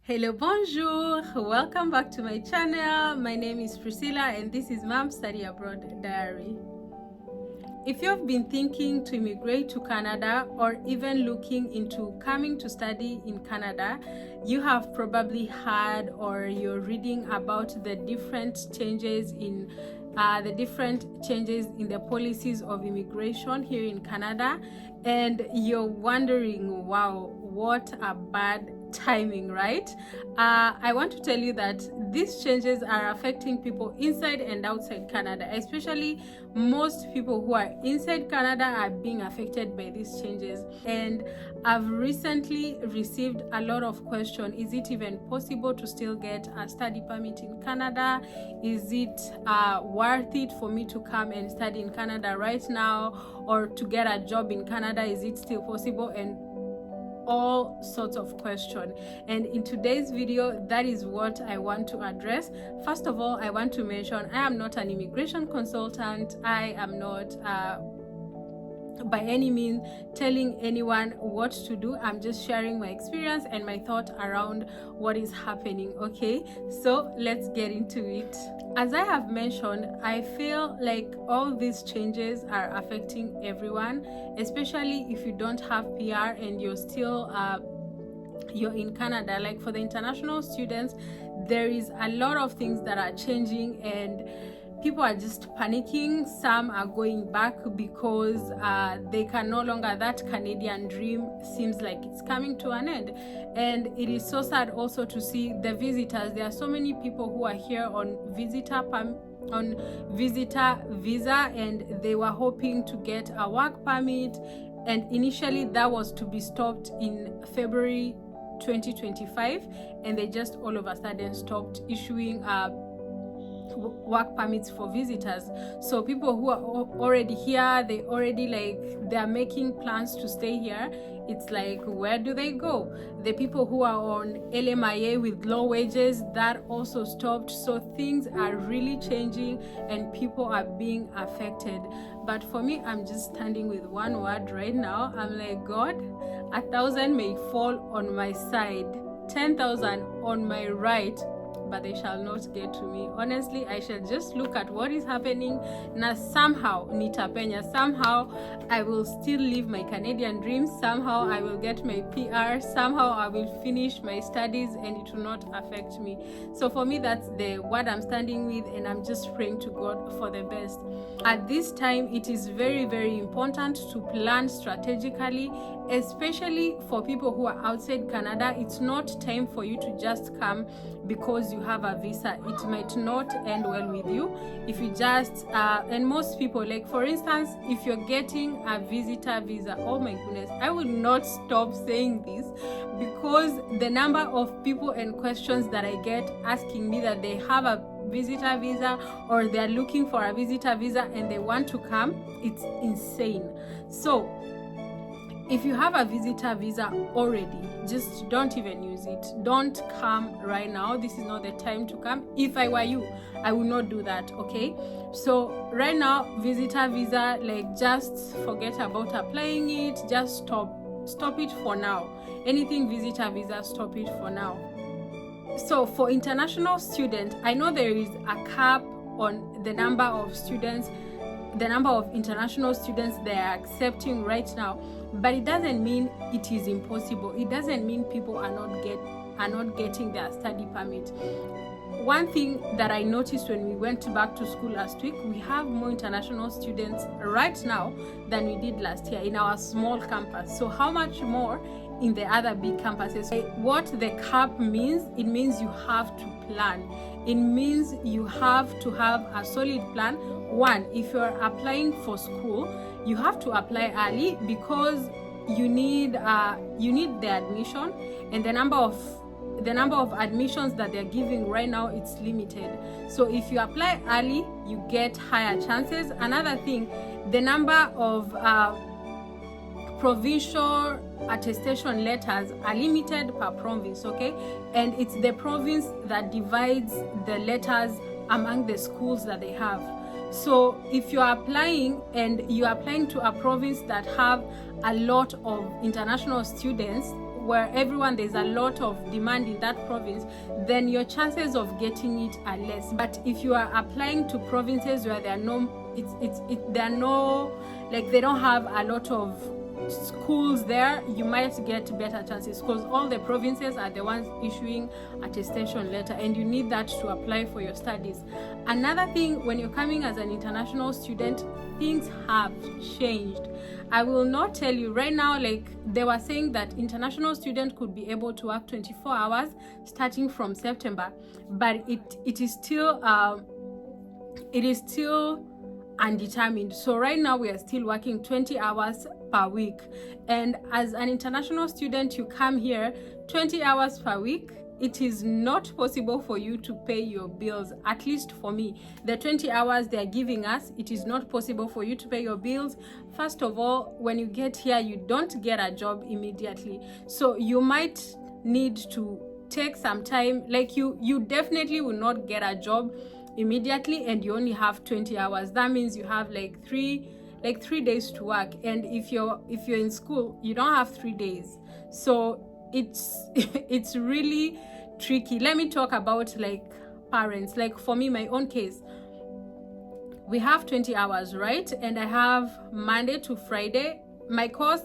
Hello, bonjour, welcome back to my channel. My name is Priscilla and this is Mom Study Abroad Diary. If you've been thinking to immigrate to Canada or even looking into coming to study in Canada, you have probably heard or you're reading about the different changes in the policies of immigration here in Canada, and you're wondering, wow, what a bad timing, right? I want to tell you that these changes are affecting people inside and outside Canada. Especially most people who are inside Canada are being affected by these changes, and I've recently received a lot of questions. Is it even possible to still get a study permit in Canada? Is it worth it for me to come and study in Canada right now, or to get a job in Canada? Is it still possible? And all sorts of questions. And in today's video, that is what I want to address. First of all, I want to mention I am not an immigration consultant. I am not by any means telling anyone what to do. I'm just sharing my experience and my thought around what is happening. Okay, so let's get into it. As I have mentioned, I feel like all these changes are affecting everyone, especially if you don't have PR and you're still you're in Canada. Like for the international students, there is a lot of things that are changing and people are just panicking. Some are going back because they can no longer, that Canadian dream seems like it's coming to an end. And it is so sad also to see the visitors. There are so many people who are here on visitor visa, and they were hoping to get a work permit, and initially that was to be stopped in February 2025, and they just all of a sudden stopped issuing work permits for visitors. So people who are already here, they're making plans to stay here. It's like, where do they go? The people who are on LMIA with low wages, that also stopped. So things are really changing and people are being affected. But for me, I'm just standing with one word right now. I'm like, God, 1,000 may fall on my side, 10,000 on my right, but they shall not get to me. Honestly, I shall just look at what is happening now. Somehow nitapenya, somehow I will still live my Canadian dreams, somehow I will get my PR, somehow I will finish my studies and it will not affect me. So for me, that's the word I'm standing with, and I'm just praying to God for the best. At this time, it is very, very important to plan strategically, especially for people who are outside Canada. It's not time for you to just come because you have a visa. It might not end well with you if you just and most people, like for instance, if you're getting a visitor visa, oh my goodness, I will not stop saying this because the number of people and questions that I get asking me that they have a visitor visa or they're looking for a visitor visa and they want to come, it's insane. So if you have a visitor visa already, just don't even use it. Don't come right now. This is not the time to come. If I were you, I would not do that, okay? So right now, visitor visa, like just forget about applying it. Just stop it for now. Anything visitor visa, stop it for now. So for international students, I know there is a cap on the number of students, the number of international students they are accepting right now, but it doesn't mean it is impossible. It doesn't mean people are not getting their study permit. One thing that I noticed when we went back to school last week, we have more international students right now than we did last year in our small campus. So how much more in the other big campuses? What the cap means, it means you have to plan. It means you have to have a solid plan. One, if you're applying for school, you have to apply early because you need the admission, and the number of admissions that they're giving right now, it's limited. So if you apply early, you get higher chances. Another thing, the number of provincial attestation letters are limited per province, okay? And it's the province that divides the letters among the schools that they have. So if you're applying and you're applying to a province that have a lot of international students, where there's a lot of demand in that province, then your chances of getting it are less. But if you are applying to provinces where they don't have a lot of schools there, you might get better chances, because all the provinces are the ones issuing attestation letter, and you need that to apply for your studies. Another thing, when you're coming as an international student, things have changed. I will not tell you right now, like they were saying that international student could be able to work 24 hours starting from September, but it is still undetermined. So right now we are still working 20 hours per week, and as an international student, you come here 20 hours per week. It is not possible for you to pay your bills. At least for me, the 20 hours they are giving us, it is not possible for you to pay your bills. First of all, when you get here, you don't get a job immediately, so you might need to take some time. Like you definitely will not get a job immediately, and you only have 20 hours. That means you have like three days to work, and if you're in school, you don't have 3 days. So it's really tricky. Let me talk about like parents. Like for me, my own case, we have 20 hours, right? And I have Monday to Friday. My course,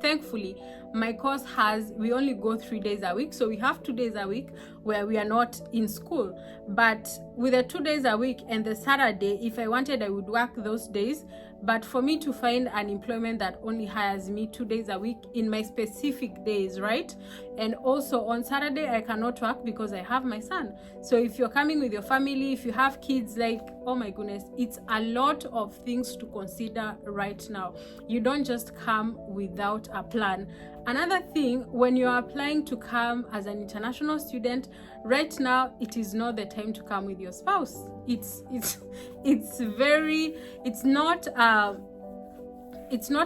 thankfully, we only go 3 days a week, so we have 2 days a week where we are not in school. But with the 2 days a week and the Saturday, if I wanted, I would work those days. But for me to find an employment that only hires me 2 days a week in my specific days, right? And also on Saturday, I cannot work because I have my son. So if you're coming with your family, if you have kids, like, oh my goodness, it's a lot of things to consider right now. You don't just come without a plan. Another thing, when you're applying to come as an international student, right now, it is not the time to come with your spouse. It's not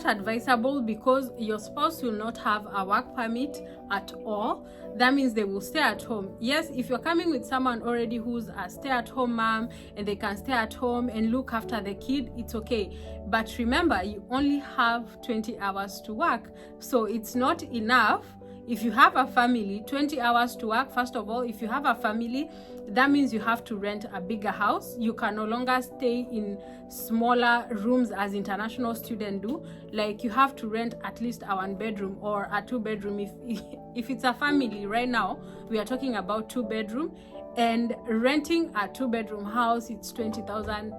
advisable, because your spouse will not have a work permit at all. That means they will stay at home. Yes, if you're coming with someone already who's a stay-at-home mom and they can stay at home and look after the kid, it's okay. But remember, you only have 20 hours to work, so it's not enough. If you have a family, 20 hours to work. First of all, if you have a family, that means you have to rent a bigger house. You can no longer stay in smaller rooms as international students do. Like you have to rent at least a 1-bedroom or a 2-bedroom. If it's a family right now, we are talking about 2-bedroom, and renting a 2-bedroom house, it's 20,000.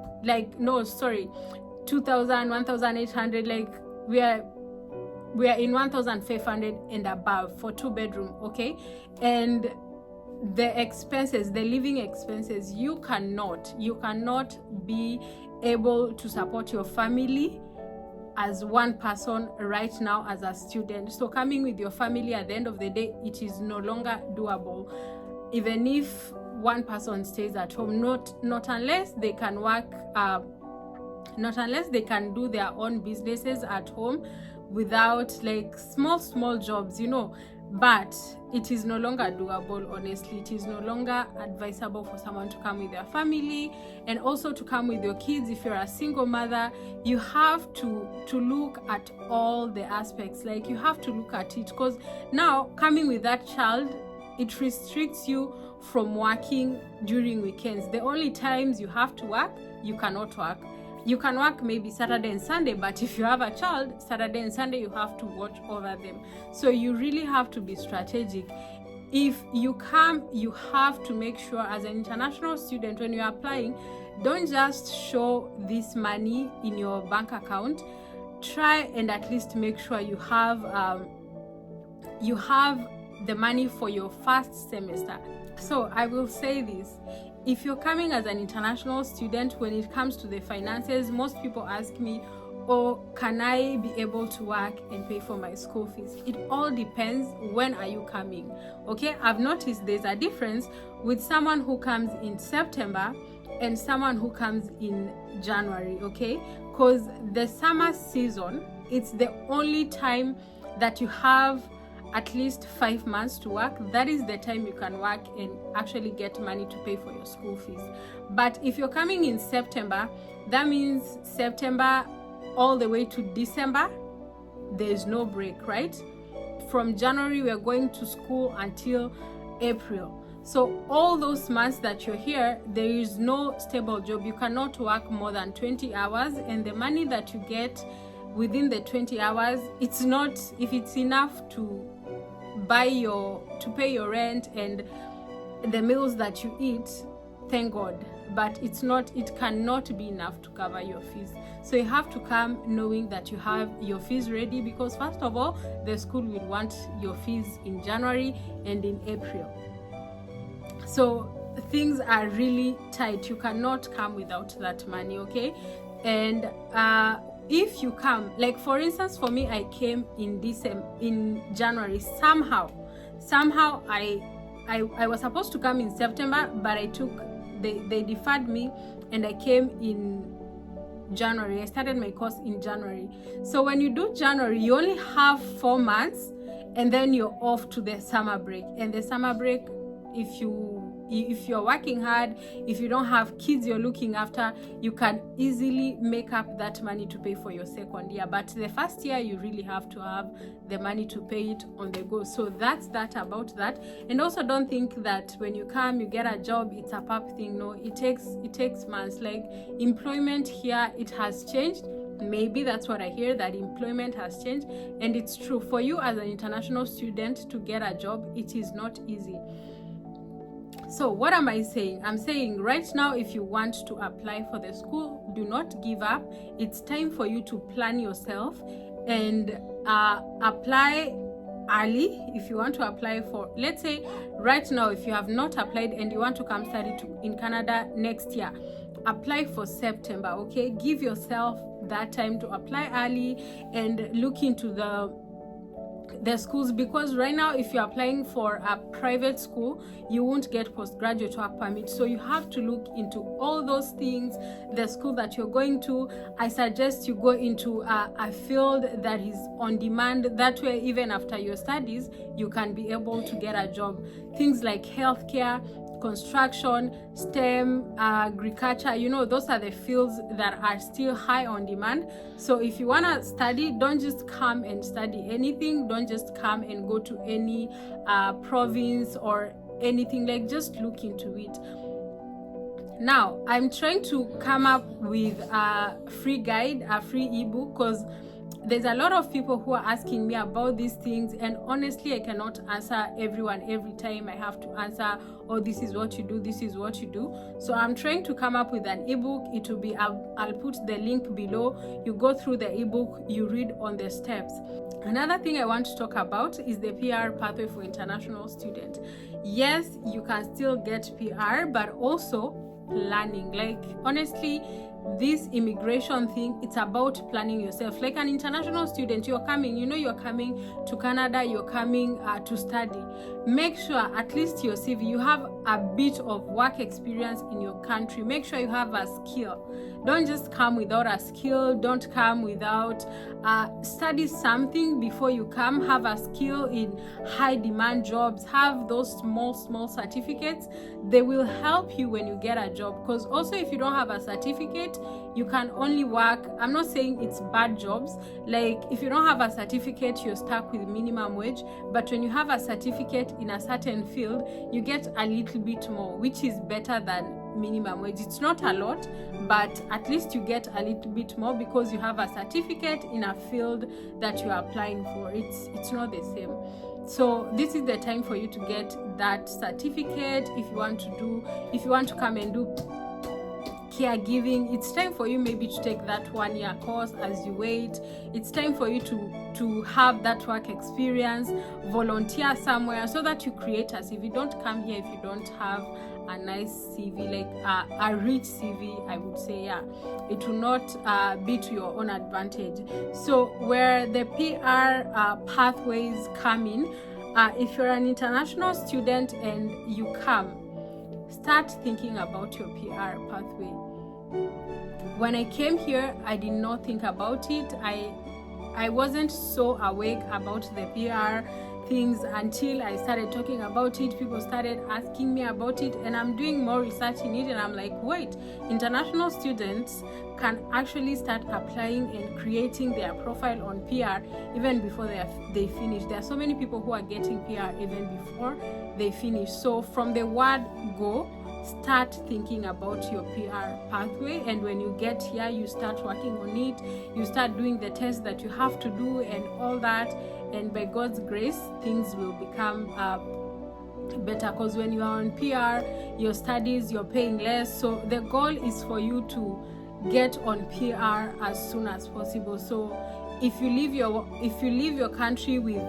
2,000, 1,800. Like we are in 1,500 and above for 2-bedroom, okay? And the expenses, the living expenses, you cannot be able to support your family as one person right now as a student. So coming with your family, at the end of the day, it is no longer doable. Even if one person stays at home, not unless they can work, not unless they can do their own businesses at home without like small jobs, but it is no longer doable. Honestly, it is no longer advisable for someone to come with their family, and also to come with your kids. If you're a single mother, you have to look at all the aspects. Like you have to look at it, because now coming with that child, it restricts you from working during weekends. The only times you have to work, you cannot work. You can work maybe Saturday and Sunday, but if you have a child, Saturday and Sunday, you have to watch over them. So you really have to be strategic. If you come, you have to make sure as an international student, when you're applying, don't just show this money in your bank account. Try and at least make sure you have the money for your first semester. So I will say this. If you're coming as an international student, when it comes to the finances, most people ask me, can I be able to work and pay for my school fees? It all depends, when are you coming? Okay, I've noticed there's a difference with someone who comes in September and someone who comes in January, okay? Because the summer season, it's the only time that you have at least 5 months to work. That is the time you can work and actually get money to pay for your school fees. But if you're coming in September, that means September all the way to December, there's no break, right? from January we're going to school until April. So all those months that you're here, there is no stable job. You cannot work more than 20 hours, and the money that you get within the 20 hours, it's not, if it's enough to pay your rent and the meals that you eat, thank God, but it cannot be enough to cover your fees. So you have to come knowing that you have your fees ready, because first of all, the school will want your fees in January and in April. So things are really tight. You cannot come without that money, okay? And if you come, like for instance, for me, I came in January. Somehow I was supposed to come in September, but they deferred me, and I came in January. I started my course in January. So when you do January, you only have 4 months, and then you're off to the summer break. And the summer break, if you're working hard, if you don't have kids you're looking after, you can easily make up that money to pay for your second year. But the first year, you really have to have the money to pay it on the go. So that's that about that. And also, don't think that when you come, you get a job, it's a pap thing. No, it takes months. Like employment here, it has changed. Maybe that's what I hear, that employment has changed, and it's true. For you as an international student to get a job, it is not easy. So what am I saying? I'm saying right now, if you want to apply for the school, do not give up. It's time for you to plan yourself and apply early. If you want to apply for, let's say right now, if you have not applied and you want to come study in Canada next year, apply for September, okay? Give yourself that time to apply early and look into the schools, because right now, if you're applying for a private school, you won't get postgraduate work permit. So you have to look into all those things. The school that you're going to, I suggest you go into a field that is on demand. That way, even after your studies, you can be able to get a job. Things like healthcare, construction, STEM, agriculture, those are the fields that are still high on demand. So if you want to study, don't just come and study anything. Don't just come and go to any province or anything. Like, just look into it. Now, I'm trying to come up with a free guide, a free ebook, because there's a lot of people who are asking me about these things, and honestly, I cannot answer everyone every time. I have to answer, oh, this is what you do, this is what you do. So I'm trying to come up with an ebook. It will be, I'll put the link below. You go through the ebook, you read on the steps. Another thing I want to talk about is the PR pathway for international students. Yes, you can still get PR, but also planning. Like, honestly, this immigration thing, it's about planning yourself. Like an international student, you're coming to Canada, you're coming to study. Make sure at least your CV, you have a bit of work experience in your country. Make sure you have a skill. Don't just come without a skill. Don't come without study something before you come. Have a skill in high demand jobs. Have those small certificates. They will help you when you get a job, because also if you don't have a certificate, you can only work, I'm not saying it's bad jobs, like if you don't have a certificate, you're stuck with minimum wage. But when you have a certificate in a certain field, you get a little bit more, which is better than minimum wage. It's not a lot, but at least you get a little bit more because you have a certificate in a field that you are applying for. It's not the same. So this is the time for you to get that certificate. If you want to come and do caregiving, it's time for you maybe to take that 1-year course as you wait. It's time for you to have that work experience, volunteer somewhere, so that you create a CV. Don't come here if you don't have a nice CV, like a rich CV, I would say. Yeah, it will not be to your own advantage. So where the PR pathways come in, if you're an international student and you come, start thinking about your PR pathway. When I came here, I did not think about it. I wasn't so awake about the PR things until I started talking about it. People started asking me about it, and I'm doing more research in it, and I'm like, wait, international students can actually start applying and creating their profile on PR even before they finish. There are so many people who are getting PR even before they finish. So from the word go, start thinking about your PR pathway, and when you get here, you start working on it. You start doing the tests that you have to do and all that, and by God's grace, things will become better, because when you are on PR, your studies, you're paying less. So the goal is for you to get on PR as soon as possible. So if you leave your country with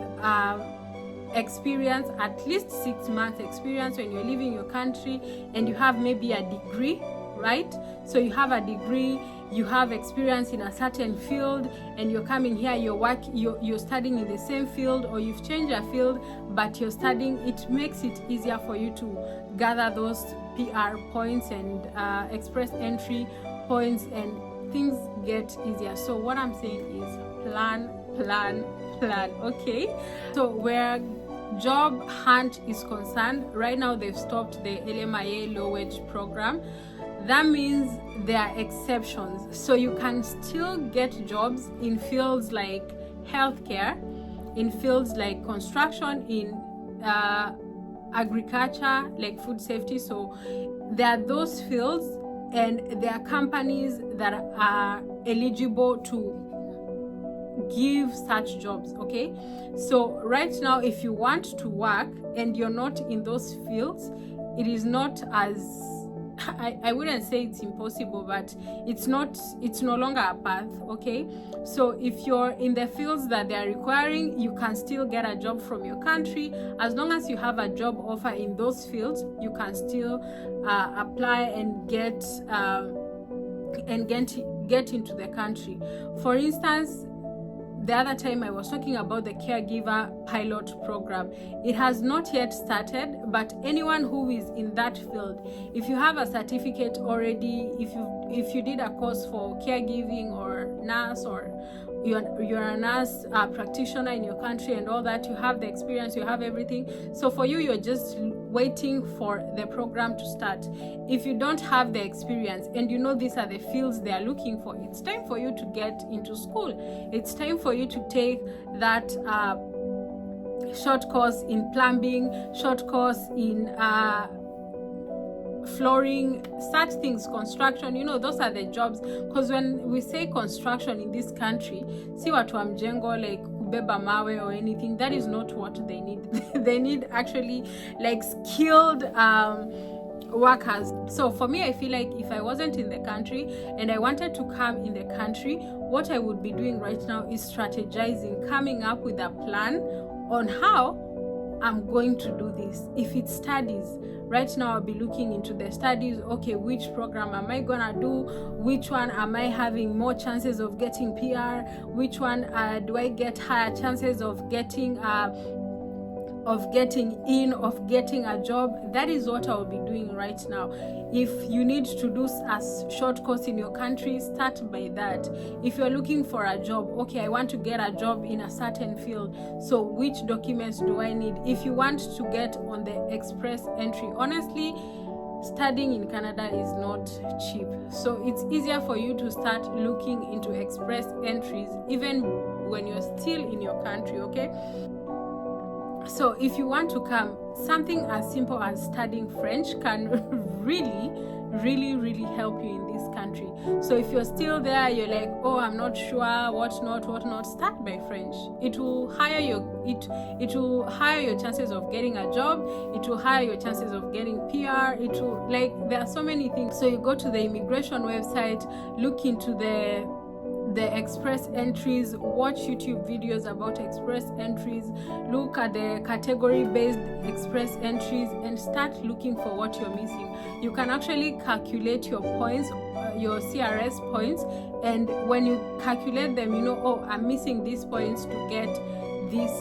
experience, at least 6 months experience when you're leaving your country, and you have maybe a degree, right? So you have a degree, you have experience in a certain field, and you're coming here, you're studying in the same field, or you've changed your field, but you're studying, it makes it easier for you to gather those PR points and express entry points, and things get easier. So what I'm saying is plan, okay? So where job hunt is concerned, right now they've stopped the LMIA low wage program. That means there are exceptions. So you can still get jobs in fields like healthcare, in fields like construction, in agriculture, like food safety. So there are those fields, and there are companies that are eligible to give such jobs, okay? So right now, if you want to work and you're not in those fields, it is not as, I wouldn't say it's impossible, but it's no longer a path, okay? So if you're in the fields that they are requiring, you can still get a job from your country. As long as you have a job offer in those fields, you can still apply and get into the country. For instance, the other time I was talking about the caregiver pilot program. It has not yet started, but anyone who is in that field, if you have a certificate already, if you did a course for caregiving or nurse, or you're a nurse practitioner in your country and all that, you have the experience, you have everything. So for you, you're just waiting for the program to start. If you don't have the experience and you know these are the fields they are looking for, it's time for you to get into school. It's time for you to take that short course in plumbing, short course in flooring, such things, construction. You know, those are the jobs, because when we say construction in this country, si watu wa mjengo like kubeba mawe or anything, that is not what they need. They need actually like skilled workers. So for me, I feel like if I wasn't in the country and I wanted to come in the country, what I would be doing right now is strategizing, coming up with a plan on how I'm going to do this. If it's studies, right now I'll be looking into the studies. Okay, which program am I gonna do? Which one am I having more chances of getting PR? Which one do I get higher chances of getting a job? That is what I'll be doing right now. If you need to do a short course in your country, start by that. If you're looking for a job, okay, I want to get a job in a certain field, so which documents do I need? If you want to get on the express entry, honestly, studying in Canada is not cheap, so it's easier for you to start looking into express entries even when you're still in your country, okay? So if you want to come, something as simple as studying French can really help you in this country. So if you're still there, you're like, oh, I'm not sure, what not, start by French. It will higher your chances of getting a job. It will higher your chances of getting PR. It will, like, there are so many things. So you go to the immigration website, look into the express entries, watch YouTube videos about express entries, look at the category based express entries, and start looking for what you're missing. You can actually calculate your points, your CRS points, and when you calculate them, you know, oh, I'm missing these points to get this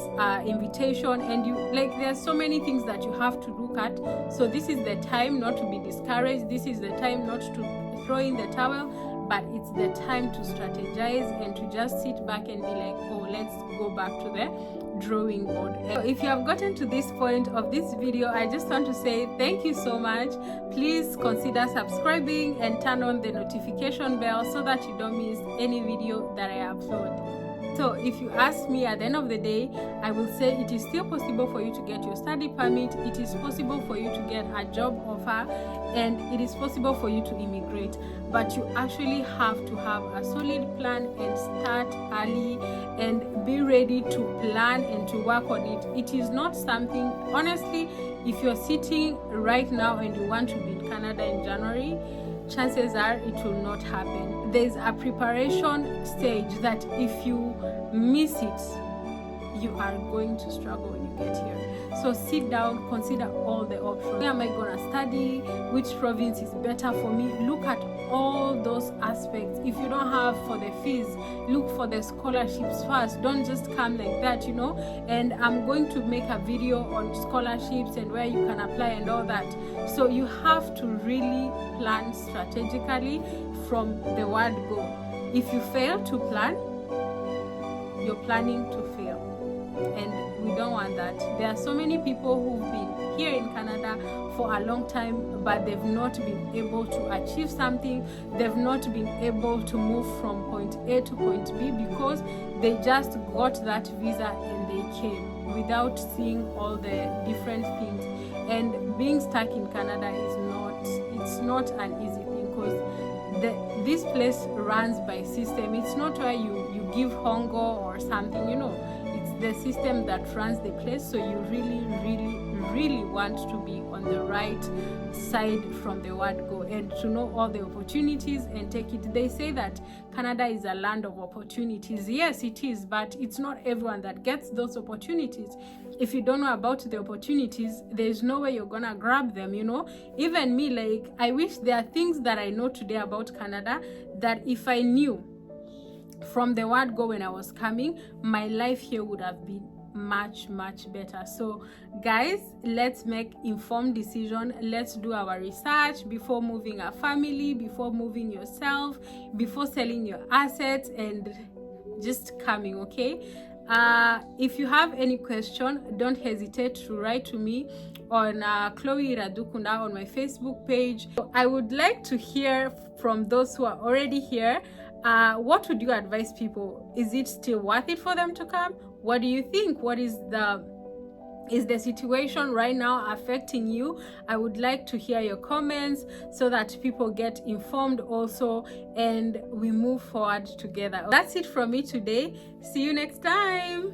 invitation. And you, like, there's so many things that you have to look at. So this is the time not to be discouraged. This is the time not to throw in the towel, but it's the time to strategize and to just sit back and be like, oh, let's go back to the drawing board. So if you have gotten to this point of this video, I just want to say thank you so much. Please consider subscribing and turn on the notification bell so that you don't miss any video that I upload. So if you ask me, at the end of the day, I will say it is still possible for you to get your study permit, it is possible for you to get a job offer, and it is possible for you to immigrate. But you actually have to have a solid plan and start early and be ready to plan and to work on it. It is not something, honestly, if you're sitting right now and you want to be in Canada in January, chances are it will not happen. There's a preparation stage that if you miss it, you are going to struggle when you get here. So sit down, consider all the options. Where am I gonna study? Which province is better for me? Look at all those aspects. If you don't have for the fees, look for the scholarships first. Don't just come like that, you know. And I'm going to make a video on scholarships and where you can apply and all that. So you have to really plan strategically from the word go. If you fail to plan, you're planning to fail, and we don't want that. There are so many people who've been here in Canada for a long time, but they've not been able to achieve something. They've not been able to move from point A to point B because they just got that visa and they came without seeing all the different things. And being stuck in Canada is not an easy thing, because this place runs by system. It's not where you give hongo or something, you know. It's the system that runs the place. So you really want to be on the right side from the word go and to know all the opportunities and take it. They say that Canada is a land of opportunities. Yes, it is, but it's not everyone that gets those opportunities. If you don't know about the opportunities, there's no way you're gonna grab them, you know. Even me, like, I wish there are things that I know today about Canada that if I knew from the word go when I was coming, my life here would have been much better. So guys, let's make informed decision. Let's do our research before moving a family, before moving yourself, before selling your assets and just coming. Okay, if you have any question, don't hesitate to write to me on Chloe Radukunda on my Facebook page. I would like to hear from those who are already here. What would you advise people? Is it still worth it for them to come? What do you think? What is the situation right now affecting you? I would like to hear your comments so that people get informed also and we move forward together. That's it from me today. See you next time.